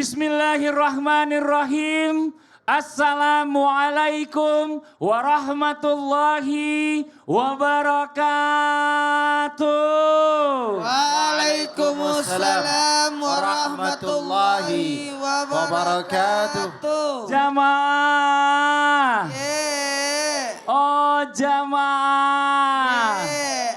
Bismillahirrahmanirrahim. Assalamualaikum warahmatullahi wabarakatuh. Waalaikumsalam warahmatullahi wabarakatuh. Jamaah. Yeay. Oh jamaah. Yeay.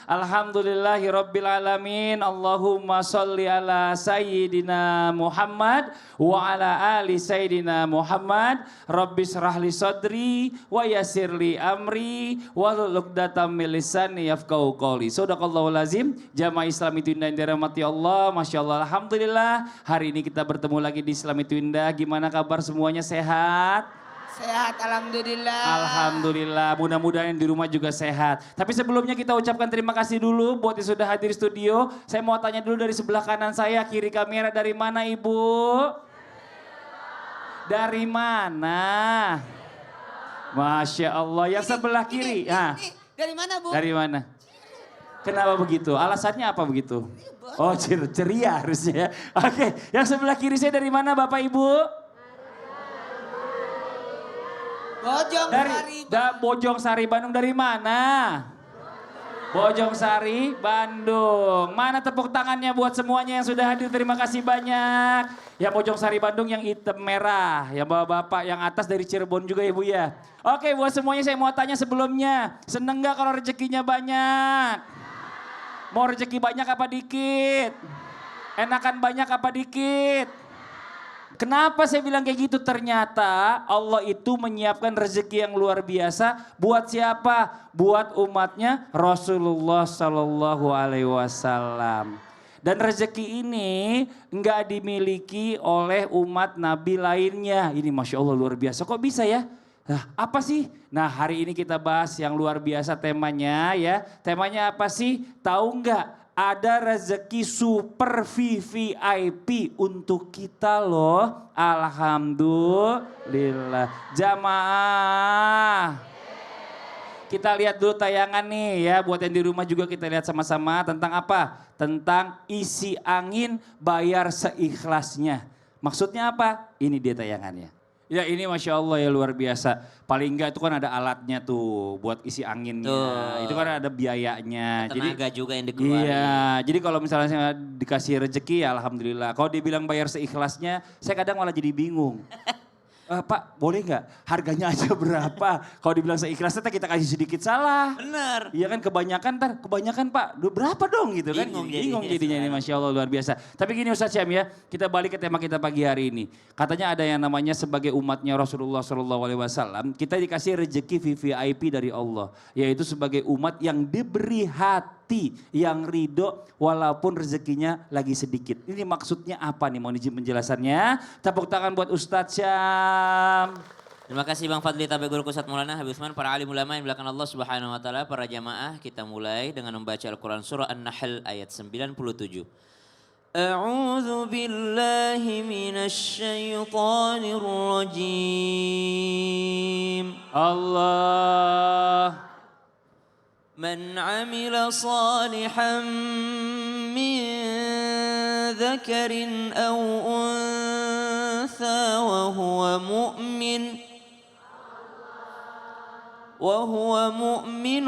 Alhamdulillahi rabbil alamin. Allahumma sholli ala sayyidina Muhammad wa ala ali sayyidina Muhammad. Rabbis rahli sadri wa yassirli amri wa luqdatam min lisani yafqahu qawli. Shadaqallahul azim. Jamaah Islam itu indah yang dirahmati Allah. Masya Allah, alhamdulillah. Hari ini kita bertemu lagi di Islam itu indah. Gimana kabar semuanya, sehat? Sehat, alhamdulillah. Alhamdulillah, mudah-mudahan yang di rumah juga sehat. Tapi sebelumnya kita ucapkan terima kasih dulu buat yang sudah hadir di studio. Saya mau tanya dulu dari sebelah kanan saya, kiri kamera, dari mana Ibu? Dari mana? Masya Allah, yang sebelah kiri. Ini. Dari mana, Bu? Dari mana? Kenapa begitu? Alasannya apa begitu? Oh ceria harusnya ya. Oke, yang sebelah kiri saya dari mana Bapak Ibu? Bojong Sari, Bandung. Dari mana? Bojong Sari, Bandung. Mana tepuk tangannya buat semuanya yang sudah hadir, terima kasih banyak. Yang Bojong Sari, Bandung yang hitam merah. Yang bapak-bapak yang atas dari Cirebon juga Ibu ya. Oke, buat semuanya saya mau tanya sebelumnya. Seneng gak kalau rezekinya banyak? Mau rezeki banyak apa dikit? Enakan banyak apa dikit? Kenapa saya bilang kayak gitu? Ternyata Allah itu menyiapkan rezeki yang luar biasa buat siapa? Buat umatnya Rasulullah Sallallahu Alaihi Wasallam. Dan rezeki ini enggak dimiliki oleh umat Nabi lainnya. Ini Masya Allah luar biasa. Kok bisa ya? Nah, apa sih? Nah, hari ini kita bahas yang luar biasa temanya ya. Temanya apa sih? Tahu nggak? Ada rezeki super VVIP untuk kita loh. Alhamdulillah. Jamaah. Kita lihat dulu tayangan nih ya. Buat yang di rumah juga kita lihat sama-sama. Tentang apa? Tentang isi angin bayar seikhlasnya. Maksudnya apa? Ini dia tayangannya. Ya ini Masya Allah ya luar biasa. Paling enggak itu kan ada alatnya tuh buat isi anginnya. Tuh. Itu kan ada biayanya. Tenaga juga yang dikeluarin. Iya, jadi kalau misalnya saya dikasih rezeki ya alhamdulillah. Kalau dibilang bayar seikhlasnya, saya kadang malah jadi bingung. Pak boleh nggak harganya aja berapa? Kalau dibilang seikhlasnya kita kasih sedikit salah. Bener. Iya kan kebanyakan Pak berapa dong gitu kan. Bingung jadinya ini Masya Allah luar biasa. Tapi gini Ustaz Syam ya, kita balik ke tema kita pagi hari ini. Katanya ada yang namanya sebagai umatnya Rasulullah SAW, kita dikasih rezeki VVIP dari Allah. Yaitu sebagai umat yang diberi hati yang ridho walaupun rezekinya lagi sedikit. Ini maksudnya apa nih? Mohon izin penjelasannya. Tepuk tangan buat Ustaz Syam. Terima kasih Bang Fadli Tabe Guru Kusat Maulana Habib Usman, para alim ulama yang belakang Allah Subhanahu wa taala, para jamaah. Kita mulai dengan membaca Al-Qur'an surah An-Nahl ayat 97. A'udzu billahi minasy syaithanir rajim. Allah. من عمل صالحا من ذكر أو أنثى وهو مؤمن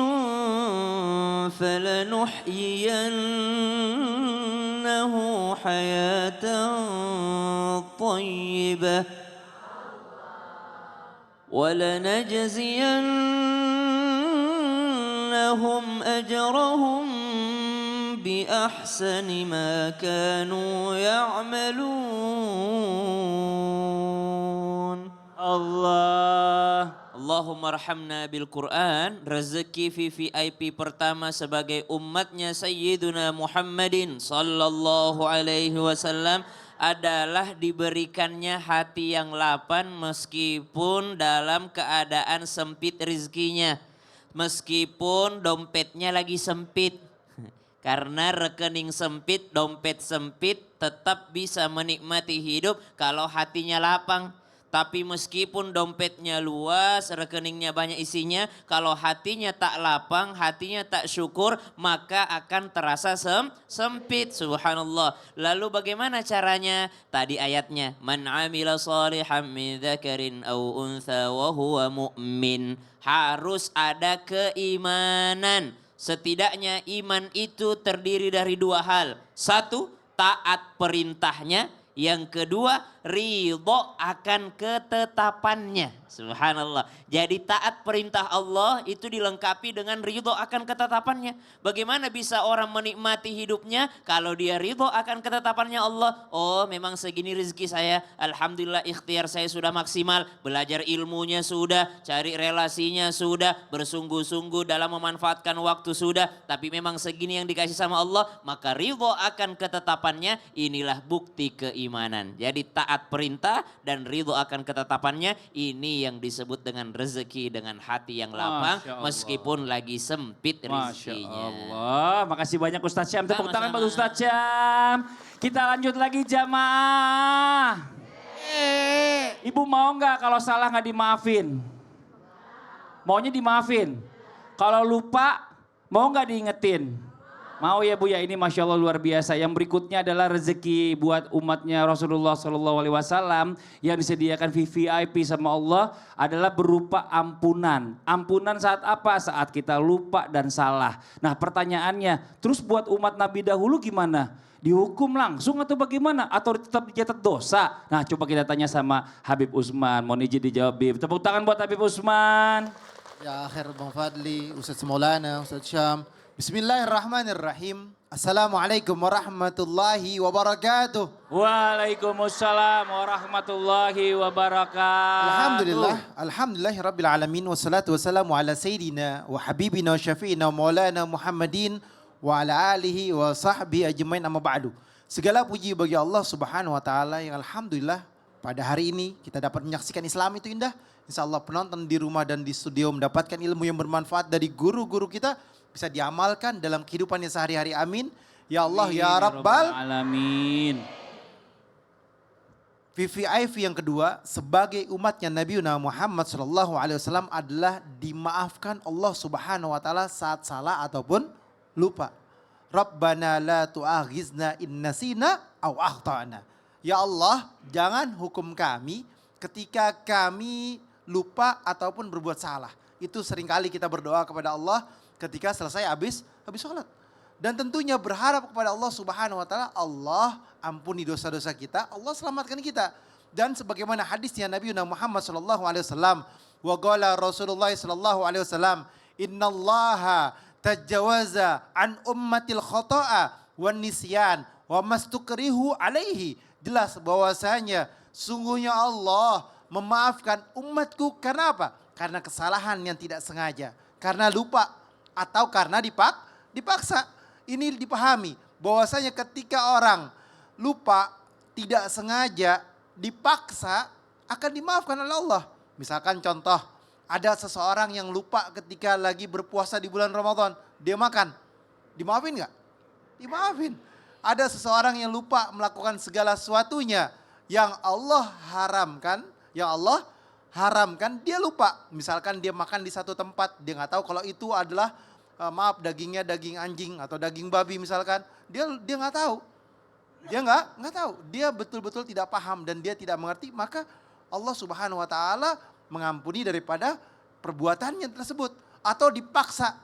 فلنحيينه حياة طيبة ولنجزينهم أجرهم بأحسن ما كانوا يعملون. Allah. Allahumma arhamna bil Quran. Rezeki VVIP pertama sebagai umatnya Sayyiduna Muhammadin sallallahu alaihi wasallam adalah diberikannya hati yang lapang meskipun dalam keadaan sempit rezekinya. Meskipun dompetnya lagi sempit. Karena rekening sempit, dompet sempit, tetap bisa menikmati hidup kalau hatinya lapang. Tapi meskipun dompetnya luas, rekeningnya banyak isinya, kalau hatinya tak lapang, hatinya tak syukur, maka akan terasa sempit. Subhanallah. Lalu bagaimana caranya? Tadi ayatnya, man amila salihan min dzakarin aw untha wa huwa mu'min. Harus ada keimanan. Setidaknya iman itu terdiri dari dua hal. Satu, taat perintahnya. Yang kedua, ridho akan ketetapannya. Subhanallah. Jadi taat perintah Allah itu dilengkapi dengan ridho akan ketetapannya. Bagaimana bisa orang menikmati hidupnya kalau dia ridho akan ketetapannya Allah? Oh, memang segini rezeki saya. Alhamdulillah ikhtiar saya sudah maksimal. Belajar ilmunya sudah, cari relasinya sudah, bersungguh-sungguh dalam memanfaatkan waktu sudah. Tapi memang segini yang dikasih sama Allah, maka ridho akan ketetapannya, inilah bukti keimanan. Jadi taat perintah dan ridho akan ketetapannya, ini yang disebut dengan rezeki dengan hati yang lapang Masya Allah. meskipun lagi sempit Masya rezekinya. Allah. Makasih banyak Ustadz Syam. Tepuk tangan buat Sama-sama. Ustadz Syam. Kita lanjut lagi jamaah. Ibu mau nggak kalau salah nggak dimaafin? Maunya dimaafin. Kalau lupa mau nggak diingetin? Mau ya Bu ya, ini Masya Allah luar biasa. Yang berikutnya adalah rezeki buat umatnya Rasulullah SAW yang disediakan VVIP sama Allah adalah berupa ampunan. Ampunan saat apa? Saat kita lupa dan salah. Nah pertanyaannya, terus buat umat Nabi dahulu gimana? Dihukum langsung atau bagaimana? Atau tetap dicatat dosa? Nah coba kita tanya sama Habib Usman. Mohon izin dijawab Bib. Tepuk tangan buat Habib Usman. Ya akhir Bang Fadli, Ustaz Maulana, Ustaz Syam. Bismillahirrahmanirrahim. Assalamualaikum warahmatullahi wabarakatuh. Waalaikumsalam warahmatullahi wabarakatuh. Alhamdulillah rabbil alamin wassalatu wassalamu ala sayyidina wa habibina wa syafi'ina maulana Muhammadin wa ala alihi wa sahbihi ajmain amma ba'du. Segala puji bagi Allah Subhanahu wa taala yang alhamdulillah pada hari ini kita dapat menyaksikan Islam itu indah. Insyaallah penonton di rumah dan di studio mendapatkan ilmu yang bermanfaat dari guru-guru kita, bisa diamalkan dalam kehidupannya sehari-hari. Amin. Ya Allah ya Rabbal Alamin. VVIP yang kedua sebagai umatnya Nabi Muhammad SAW adalah dimaafkan Allah Subhanahu wa taala saat salah ataupun lupa. Rabbana la tu'aghizna in nasina aw akhtana. Ya Allah, jangan hukum kami ketika kami lupa ataupun berbuat salah. Itu seringkali kita berdoa kepada Allah ketika selesai habis sholat. Dan tentunya berharap kepada Allah Subhanahu wa taala, Allah ampuni dosa-dosa kita, Allah selamatkan kita. Dan sebagaimana hadisnya Nabi Muhammad sallallahu alaihi wasallam, wa qala Rasulullah sallallahu alaihi wasallam, innallaha tajawaza an ummatil khata'a wan nisyan wa mastukrihu alaihi. Jelas bahwasanya sungguhnya Allah memaafkan umatku karena apa? Karena kesalahan yang tidak sengaja, karena lupa atau karena dipaksa. Ini dipahami bahwasanya ketika orang lupa, tidak sengaja, dipaksa akan dimaafkan oleh Allah. Misalkan contoh, ada seseorang yang lupa ketika lagi berpuasa di bulan Ramadan, dia makan, dimaafin nggak? Dimaafin. Ada seseorang yang lupa melakukan segala sesuatunya yang Allah haramkan, dia lupa. Misalkan dia makan di satu tempat, dia nggak tahu kalau itu adalah dagingnya daging anjing atau daging babi misalkan, dia nggak tahu, dia nggak tahu, dia betul-betul tidak paham dan dia tidak mengerti, maka Allah Subhanahu Wa Taala mengampuni daripada perbuatannya tersebut. Atau dipaksa,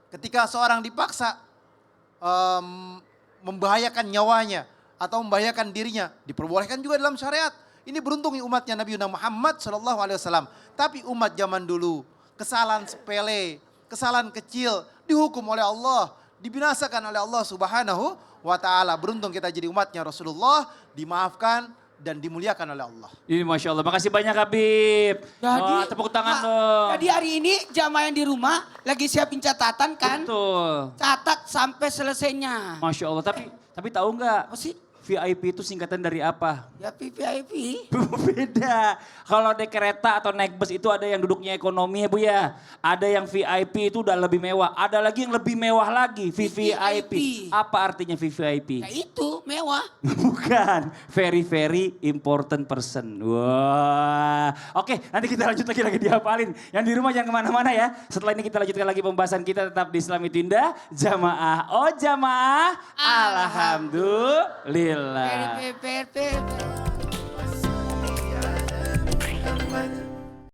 ketika seorang dipaksa membahayakan nyawanya atau membahayakan dirinya, diperbolehkan juga dalam syariat. Ini beruntung umatnya Nabi Muhammad SAW. Tapi umat zaman dulu, kesalahan sepele, kesalahan kecil dihukum oleh Allah, dibinasakan oleh Allah Subhanahu wa taala. Beruntung kita jadi umatnya Rasulullah, dimaafkan dan dimuliakan oleh Allah. Ini Masya Allah, makasih banyak Habib. Wah, tepuk tangan dong. Jadi hari ini jamaah yang di rumah lagi siapin catatan kan? Betul. Catat sampai selesainya. Masya Allah, tapi tahu nggak? Apa sih? VIP itu singkatan dari apa? Ya VIP. Beda. Kalau naik kereta atau naik bus itu ada yang duduknya ekonomi ya Bu ya. Ada yang VIP itu udah lebih mewah. Ada lagi yang lebih mewah lagi, VVIP. Apa artinya VVIP? Ya itu mewah. Bukan, very very important person. Wah, oke nanti kita lanjut lagi dihafalin. Yang di rumah jangan kemana-mana ya. Setelah ini kita lanjutkan lagi pembahasan kita tetap di Islam itu Indah. Jamaah, oh jamaah, alhamdulillah. Alhamdulillah.